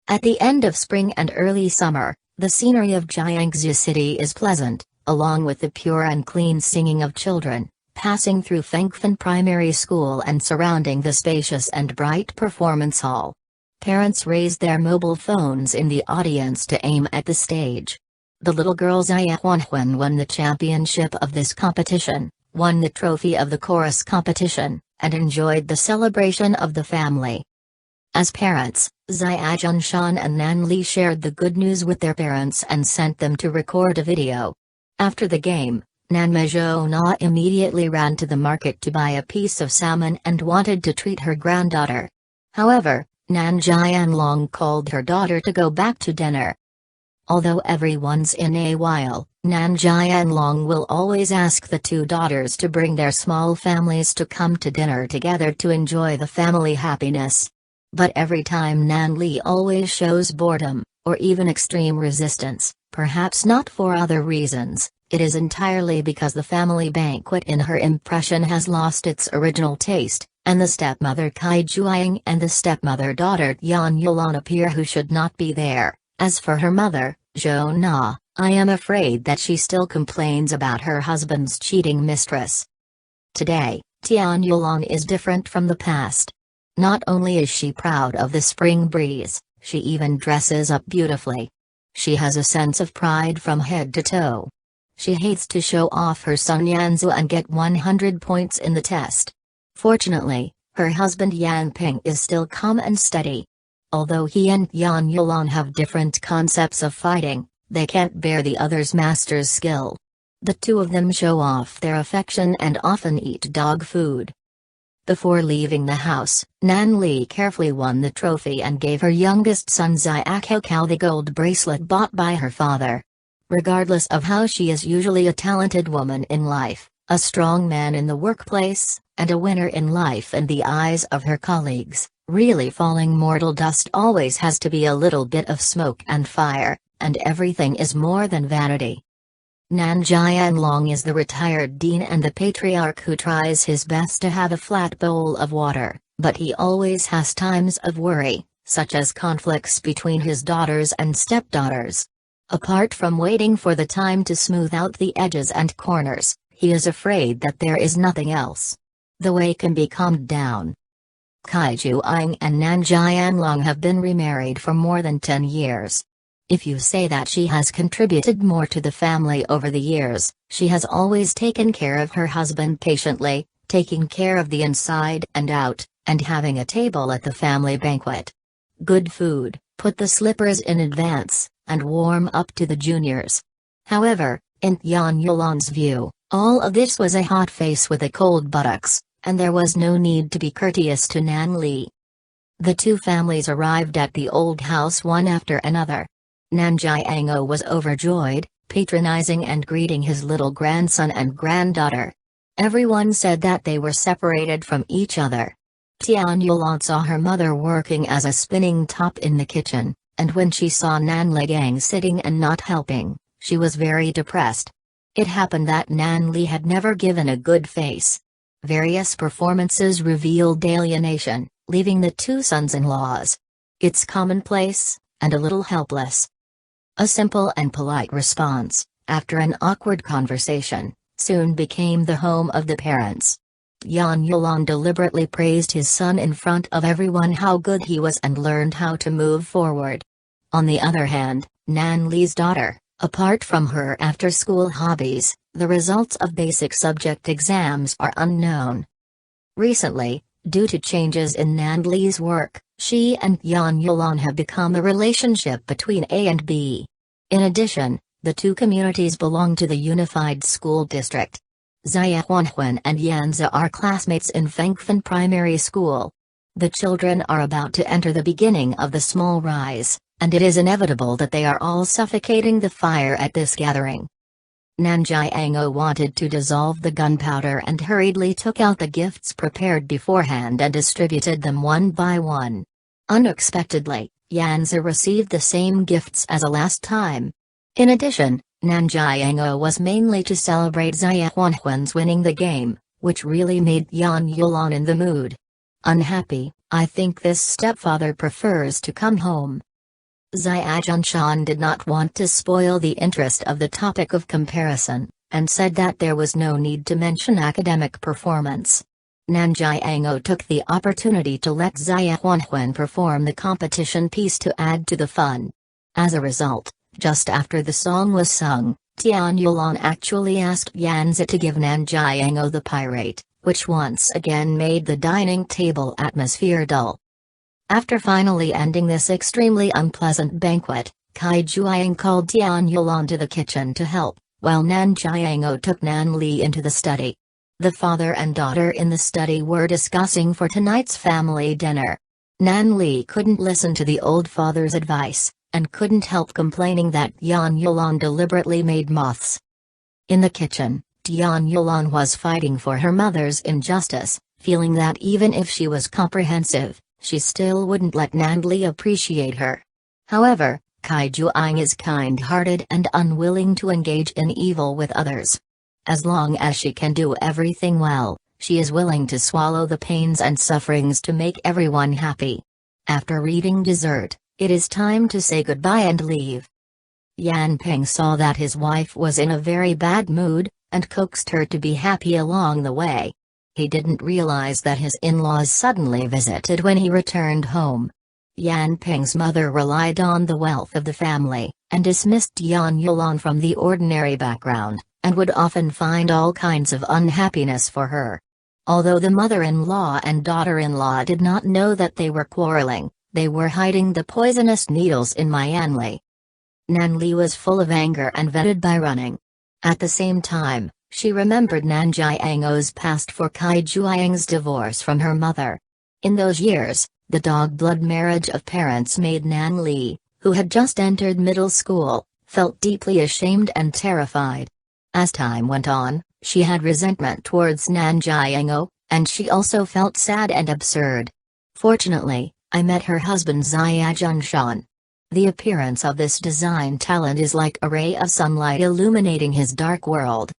At the end of spring and early summer, the scenery of Jiangsu City is pleasant, along with the pure and clean singing of children, passing through Fengfen Primary School and surrounding the spacious and bright performance hall. Parents raised their mobile phones in the audience to aim at the stage. The little girl Ep1 won the championship of this competition, won the trophy of the chorus competition, and enjoyed the celebration of the family. As parents, Xia Junshan and Nan Li shared the good news with their parents and sent them to record a video. After the game, Nan Mezhona immediately ran to the market to buy a piece of salmon and wanted to treat her granddaughter. However, Nan Jianlong called her daughter to go back to dinner. Although every once in a while, Nan Jianlong will always ask the two daughters to bring their small families to come to dinner together to enjoy the family happiness. But every time Nan Li always shows boredom, or even extreme resistance, perhaps not for other reasons, it is entirely because the family banquet in her impression has lost its original taste, and the stepmother Kai Juiying and the stepmother daughter Yan Yulan appear who should not be there. As for her mother, Zhou Na, I am afraid that she still complains about her husband's cheating mistress. Today, Tian Yulan is different from the past. Not only is she proud of the spring breeze, she even dresses up beautifully. She has a sense of pride from head to toe. She hates to show off her son Yanzu and get 100 points in the test. Fortunately, her husband Yan Ping is still calm and steady. Although he and Yan Yulan have different concepts of fighting, they can't bear the other's master's skill. The two of them show off their affection and often eat dog food. Before leaving the house, Nan Li carefully won the trophy and gave her youngest son Xiaokao the gold bracelet bought by her father. Regardless of how she is usually a talented woman in life, a strong man in the workplace, and a winner in life in the eyes of her colleagues, really falling mortal dust always has to be a little bit of smoke and fire, and everything is more than vanity. Nan Jianlong is the retired dean and the patriarch who tries his best to have a flat bowl of water, but he always has times of worry, such as conflicts between his daughters and stepdaughters. Apart from waiting for the time to smooth out the edges and corners, he is afraid that there is nothing else. The way can be calmed down. Kai Juiying and Nan Jianlong have been remarried for more than 10 years. If you say that she has contributed more to the family over the years, she has always taken care of her husband patiently, taking care of the inside and out, and having a table at the family banquet. Good food, put the slippers in advance, and warm up to the juniors. However, in Yan Yulan's view, all of this was a hot face with a cold buttocks, and there was no need to be courteous to Nan Li. The two families arrived at the old house one after another. Nan Jiango was overjoyed, patronizing and greeting his little grandson and granddaughter. Everyone said that they were separated from each other. Tian Yulan saw her mother working as a spinning top in the kitchen, and when she saw Nan Ligang sitting and not helping, she was very depressed. It happened that Nan Li had never given a good face. Various performances revealed alienation, leaving the two sons-in-laws. It's commonplace, and a little helpless. A simple and polite response, after an awkward conversation, soon became the home of the parents. Yan Yulan deliberately praised his son in front of everyone how good he was and learned how to move forward. On the other hand, Nan Li's daughter, apart from her after-school hobbies, the results of basic subject exams are unknown. Recently, due to changes in Nan Li's work, she and Yan Yulan have become a relationship between A and B. In addition, the two communities belong to the unified school district. Xia Huanhuan and Yanzi are classmates in Fengfen Primary School. The children are about to enter the beginning of the small rise, and it is inevitable that they are all suffocating the fire at this gathering. Nan Jiango wanted to dissolve the gunpowder and hurriedly took out the gifts prepared beforehand and distributed them one by one. Unexpectedly, Yanzi received the same gifts as a last time. In addition, Nan Jiango was mainly to celebrate Xia Huanhuan's winning the game, which really made Yan Yulan in the mood. Unhappy, I think this stepfather prefers to come home. Zia Junshan did not want to spoil the interest of the topic of comparison, and said that there was no need to mention academic performance. Nan Jiango took the opportunity to let Zia Huanhuan perform the competition piece to add to the fun. As a result, just after the song was sung, Tian Yulan actually asked Yanzi to give Nan Jiango the pirate, which once again made the dining table atmosphere dull. After finally ending this extremely unpleasant banquet, Kai Juiying called Tian Yulan to the kitchen to help, while Nan Jiango took Nan Li into the study. The father and daughter in the study were discussing for tonight's family dinner. Nan Li couldn't listen to the old father's advice, and couldn't help complaining that Yan Yulan deliberately made moths. In the kitchen, Tian Yulan was fighting for her mother's injustice, feeling that even if she was comprehensive, she still wouldn't let Nan Li appreciate her. However, Kai Juiying is kind-hearted and unwilling to engage in evil with others. As long as she can do everything well, she is willing to swallow the pains and sufferings to make everyone happy. After eating dessert, it is time to say goodbye and leave. Yan Ping saw that his wife was in a very bad mood, and coaxed her to be happy along the way. He didn't realize that his in-laws suddenly visited when he returned home. Yan Ping's mother relied on the wealth of the family, and dismissed Yan Yulan from the ordinary background, and would often find all kinds of unhappiness for her. Although the mother-in-law and daughter-in-law did not know that they were quarreling, they were hiding the poisonous needles in Yan Li. Nan Li was full of anger and vented by running. At the same time, she remembered Nan Jiango's past for Kai Juiying's divorce from her mother. In those years, the dog-blood marriage of parents made Nan Li, who had just entered middle school, felt deeply ashamed and terrified. As time went on, she had resentment towards Nan Jiango, and she also felt sad and absurd. Fortunately, I met her husband Zia Junshan. The appearance of this design talent is like a ray of sunlight illuminating his dark world.